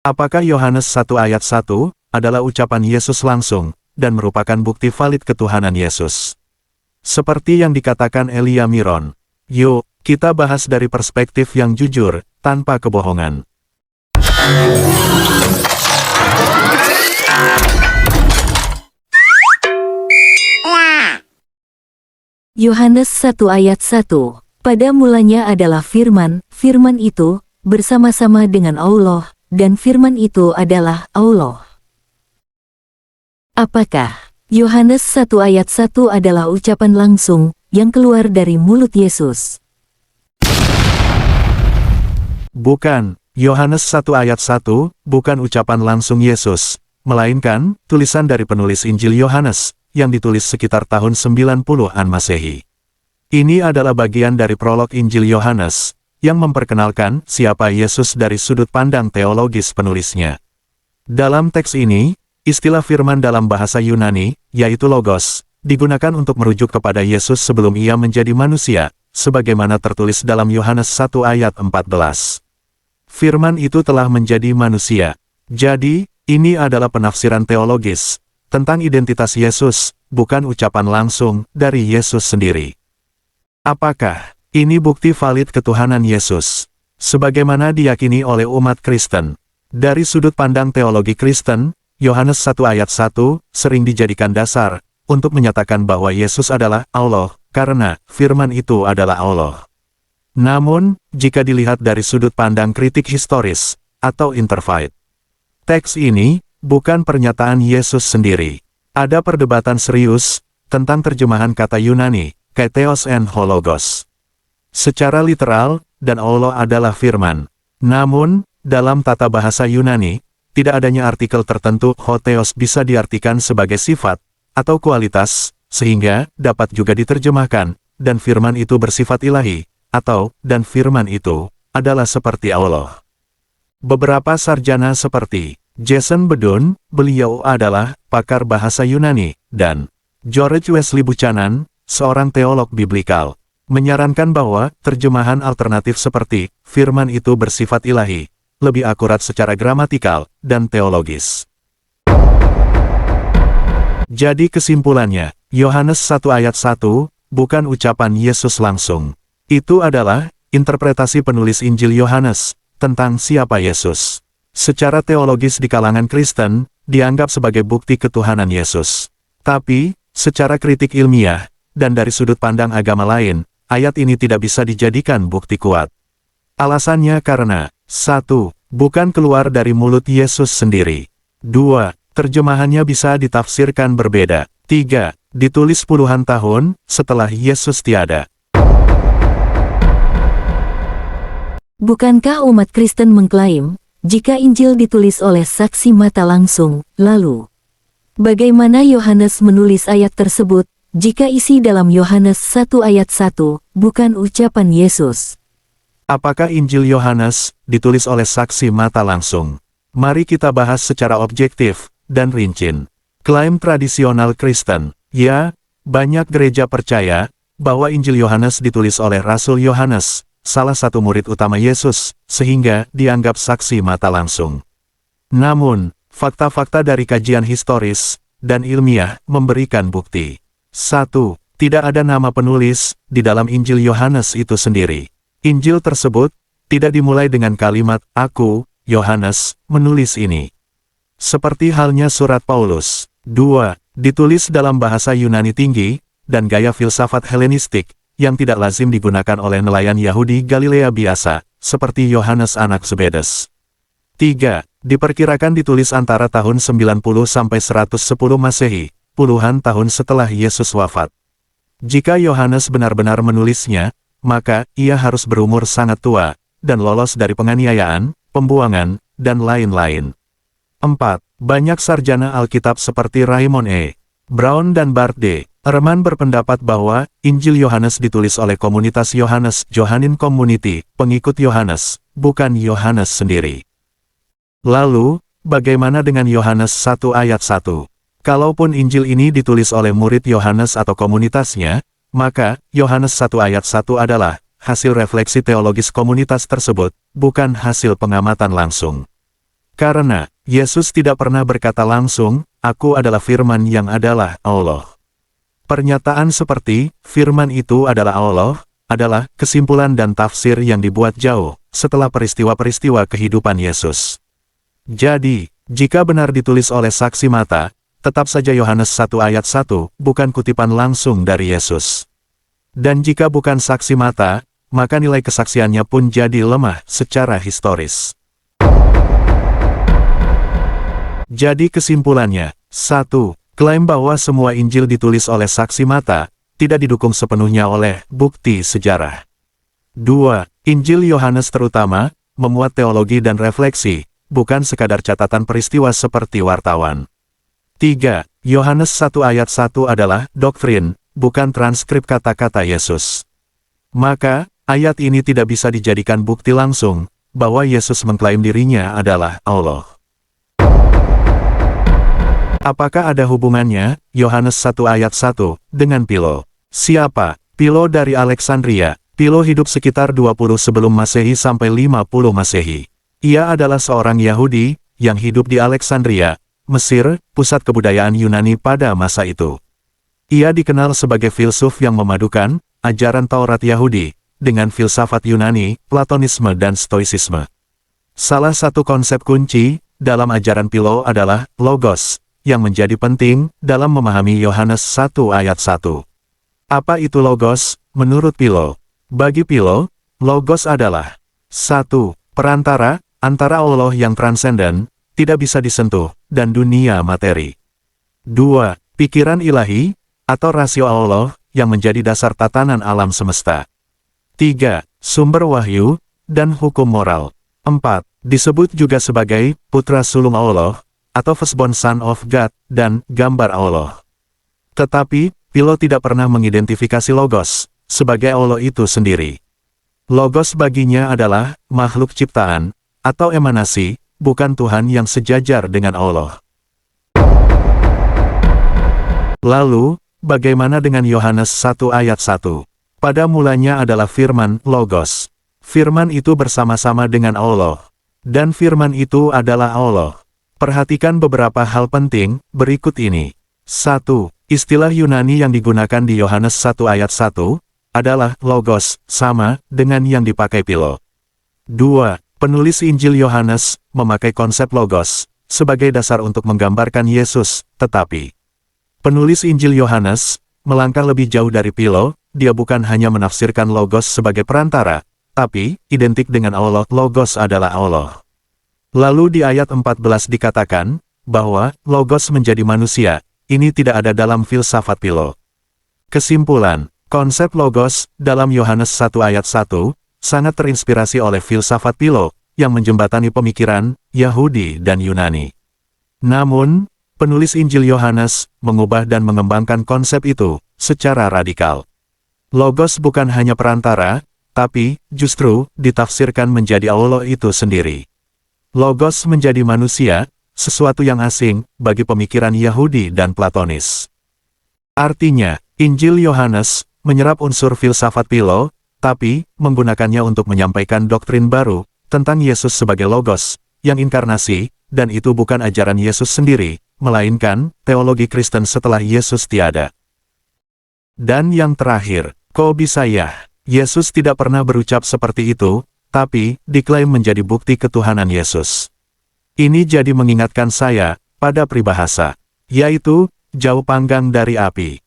Apakah Yohanes 1 ayat 1 adalah ucapan Yesus langsung, dan merupakan bukti valid ketuhanan Yesus? Seperti yang dikatakan Elia Miron. Yuk, kita bahas dari perspektif yang jujur, tanpa kebohongan. Yohanes 1 ayat 1. Pada mulanya adalah firman, firman itu bersama-sama dengan Allah, dan firman itu adalah Allah. Apakah Yohanes 1 ayat 1 adalah ucapan langsung yang keluar dari mulut Yesus? Bukan, Yohanes 1 ayat 1 bukan ucapan langsung Yesus, melainkan tulisan dari penulis Injil Yohanes, yang ditulis sekitar tahun 90-an Masehi. Ini adalah bagian dari prolog Injil Yohanes, yang memperkenalkan siapa Yesus dari sudut pandang teologis penulisnya. Dalam teks ini, istilah firman dalam bahasa Yunani, yaitu logos, digunakan untuk merujuk kepada Yesus sebelum ia menjadi manusia, sebagaimana tertulis dalam Yohanes 1 ayat 14. Firman itu telah menjadi manusia. Jadi, ini adalah penafsiran teologis tentang identitas Yesus, bukan ucapan langsung dari Yesus sendiri. Apakah ini bukti valid ketuhanan Yesus? Sebagaimana diyakini oleh umat Kristen. Dari sudut pandang teologi Kristen, Yohanes 1 ayat 1 sering dijadikan dasar untuk menyatakan bahwa Yesus adalah Allah, karena firman itu adalah Allah. Namun, jika dilihat dari sudut pandang kritik historis atau interfaith, teks ini bukan pernyataan Yesus sendiri. Ada perdebatan serius tentang terjemahan kata Yunani, Theos and Hologos. Secara literal, dan Allah adalah firman. Namun, dalam tata bahasa Yunani, tidak adanya artikel tertentu Hotheos bisa diartikan sebagai sifat atau kualitas, sehingga dapat juga diterjemahkan, dan firman itu bersifat ilahi, atau, dan firman itu adalah seperti Allah. Beberapa sarjana seperti Jason Bedun, beliau adalah pakar bahasa Yunani, dan George Wesley Buchanan, seorang teolog biblikal, menyarankan bahwa terjemahan alternatif seperti firman itu bersifat ilahi lebih akurat secara gramatikal dan teologis. Jadi kesimpulannya, Yohanes 1 ayat 1 bukan ucapan Yesus langsung. Itu adalah interpretasi penulis Injil Yohanes tentang siapa Yesus. Secara teologis di kalangan Kristen, dianggap sebagai bukti ketuhanan Yesus. Tapi, secara kritik ilmiah, dan dari sudut pandang agama lain, ayat ini tidak bisa dijadikan bukti kuat. Alasannya karena 1. Bukan keluar dari mulut Yesus sendiri. 2. Terjemahannya bisa ditafsirkan berbeda. 3. Ditulis puluhan tahun setelah Yesus tiada. Bukankah umat Kristen mengklaim, jika Injil ditulis oleh saksi mata langsung, lalu bagaimana Yohanes menulis ayat tersebut, jika isi dalam Yohanes 1 ayat 1 bukan ucapan Yesus? Apakah Injil Yohanes ditulis oleh saksi mata langsung? Mari kita bahas secara objektif dan rinci. Klaim tradisional Kristen, ya, banyak gereja percaya bahwa Injil Yohanes ditulis oleh Rasul Yohanes, salah satu murid utama Yesus, sehingga dianggap saksi mata langsung. Namun, fakta-fakta dari kajian historis dan ilmiah memberikan bukti. 1. Tidak ada nama penulis di dalam Injil Yohanes itu sendiri. Injil tersebut tidak dimulai dengan kalimat, "Aku, Yohanes, menulis ini." Seperti halnya surat Paulus. 2. Ditulis dalam bahasa Yunani tinggi, dan gaya filsafat Helenistik, yang tidak lazim digunakan oleh nelayan Yahudi Galilea biasa, seperti Yohanes anak Zebedes. 3. Diperkirakan ditulis antara tahun 90 sampai 110 Masehi, puluhan tahun setelah Yesus wafat. Jika Yohanes benar-benar menulisnya, maka ia harus berumur sangat tua, dan lolos dari penganiayaan, pembuangan, dan lain-lain. 4. Banyak sarjana Alkitab seperti Raymond E. Brown dan Bart D. Ehrman berpendapat bahwa Injil Yohanes ditulis oleh komunitas Yohanes Johannine Community, pengikut Yohanes, bukan Yohanes sendiri. Lalu, bagaimana dengan Yohanes 1 ayat 1? Kalaupun Injil ini ditulis oleh murid Yohanes atau komunitasnya, maka Yohanes 1 ayat 1 adalah hasil refleksi teologis komunitas tersebut, bukan hasil pengamatan langsung. Karena Yesus tidak pernah berkata langsung, "Aku adalah firman yang adalah Allah." Pernyataan seperti, "Firman itu adalah Allah," adalah kesimpulan dan tafsir yang dibuat jauh setelah peristiwa-peristiwa kehidupan Yesus. Jadi, jika benar ditulis oleh saksi mata, tetap saja Yohanes 1 ayat 1 bukan kutipan langsung dari Yesus. Dan jika bukan saksi mata, maka nilai kesaksiannya pun jadi lemah secara historis. Jadi kesimpulannya, 1. Klaim bahwa semua Injil ditulis oleh saksi mata, tidak didukung sepenuhnya oleh bukti sejarah. 2. Injil Yohanes terutama, memuat teologi dan refleksi, bukan sekadar catatan peristiwa seperti wartawan. 3. Yohanes 1 ayat 1 adalah doktrin, bukan transkrip kata-kata Yesus. Maka, ayat ini tidak bisa dijadikan bukti langsung, bahwa Yesus mengklaim dirinya adalah Allah. Apakah ada hubungannya, Yohanes 1 ayat 1, dengan Philo? Siapa? Philo dari Alexandria. Philo hidup sekitar 20 sebelum Masehi sampai 50 Masehi. Ia adalah seorang Yahudi, yang hidup di Alexandria, Mesir, pusat kebudayaan Yunani pada masa itu. Ia dikenal sebagai filsuf yang memadukan ajaran Taurat Yahudi dengan filsafat Yunani, Platonisme dan Stoicisme. Salah satu konsep kunci dalam ajaran Philo adalah logos, yang menjadi penting dalam memahami Yohanes 1 ayat 1. Apa itu logos, menurut Philo? Bagi Philo, logos adalah 1. Perantara, antara Allah yang transenden, tidak bisa disentuh, dan dunia materi. 2. Pikiran ilahi, atau rasio Allah, yang menjadi dasar tatanan alam semesta. 3. Sumber wahyu, dan hukum moral. 4. Disebut juga sebagai putra sulung Allah, atau firstborn son of God, dan gambar Allah. Tetapi, Philo tidak pernah mengidentifikasi logos sebagai Allah itu sendiri. Logos baginya adalah makhluk ciptaan, atau emanasi, bukan Tuhan yang sejajar dengan Allah. Lalu, bagaimana dengan Yohanes 1 ayat 1? Pada mulanya adalah firman, logos. Firman itu bersama-sama dengan Allah. Dan firman itu adalah Allah. Perhatikan beberapa hal penting berikut ini. 1. Istilah Yunani yang digunakan di Yohanes 1 ayat 1 adalah logos, sama dengan yang dipakai Philo. 2. Penulis Injil Yohanes memakai konsep logos sebagai dasar untuk menggambarkan Yesus, tetapi penulis Injil Yohanes melangkah lebih jauh dari Philo. Dia bukan hanya menafsirkan logos sebagai perantara, tapi identik dengan Allah. Logos adalah Allah. Lalu di ayat 14 dikatakan, bahwa logos menjadi manusia, ini tidak ada dalam filsafat Philo. Kesimpulan, konsep logos dalam Yohanes 1 ayat 1, sangat terinspirasi oleh filsafat Philo, yang menjembatani pemikiran Yahudi dan Yunani. Namun, penulis Injil Yohanes mengubah dan mengembangkan konsep itu secara radikal. Logos bukan hanya perantara, tapi justru ditafsirkan menjadi Allah itu sendiri. Logos menjadi manusia, sesuatu yang asing bagi pemikiran Yahudi dan Platonis. Artinya, Injil Yohanes menyerap unsur filsafat Philo, tapi menggunakannya untuk menyampaikan doktrin baru tentang Yesus sebagai logos, yang inkarnasi, dan itu bukan ajaran Yesus sendiri, melainkan teologi Kristen setelah Yesus tiada. Dan yang terakhir, kok bisa ya? Yesus tidak pernah berucap seperti itu, tapi diklaim menjadi bukti ketuhanan Yesus. Ini jadi mengingatkan saya pada peribahasa, yaitu jauh panggang dari api.